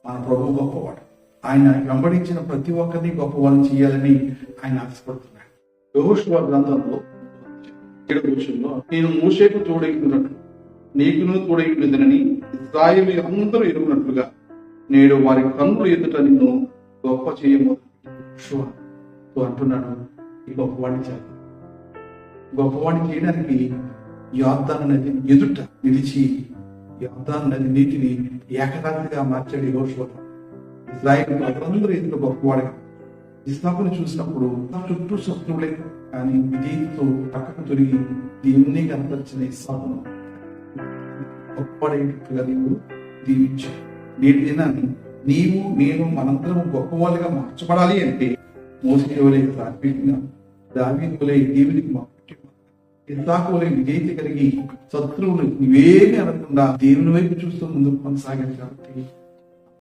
మన ప్రభు గొప్పవాడు. ఆయన వెంబడించిన ప్రతి ఒక్కరిని గొప్పవాళ్ళని చేయాలని ఆయన ఆశపడుతున్నాడు. యెహోషువ గ్రంథంలో 7వ వచనంలో, నేను మోషేకు తోడైనట్లు నీకును తోడైనదని ఇశ్రాయేలు అందరూ ఎరుగునట్లుగా నేడు వారి కన్నుల ఎదుట నిన్ను గొప్ప చేయమోషువ అంటున్నాడు. ఈ గొప్పవాడిని చేద్దాం. గొప్పవాడిని చేయడానికి యోర్దాను నది ఎదుట నిలిచి యోర్దాను నది నీటిని ఏకరాత్రిగా మార్చాడు యెహోషువ. ఇశ్రాయేలు ప్రజలందరూ ఎదుట గొప్పవాడిగా. ఇస్సాకును చూసినప్పుడు నా చుట్టూ శత్రువులే, కానీ విజయంతో పక్కకు తొలగి దేవుణ్ణి కనపరిచిన ఇస్సాకును గొప్పవాడేటట్టుగా నీవు దీవించావు. నేటి దినాన్ని నీవు నేను మనందరం గొప్పవాళ్ళుగా మార్చబడాలి అంటే మోసే వలె ప్రార్థించిన దావీదు వలె దేవునికి ఇస్సాకు వలె విజేత కలిగి శత్రువులు ఇవేమీ అనకుండా దేవుని వైపు చూస్తూ ముందుకు కొనసాగాలి. కాబట్టి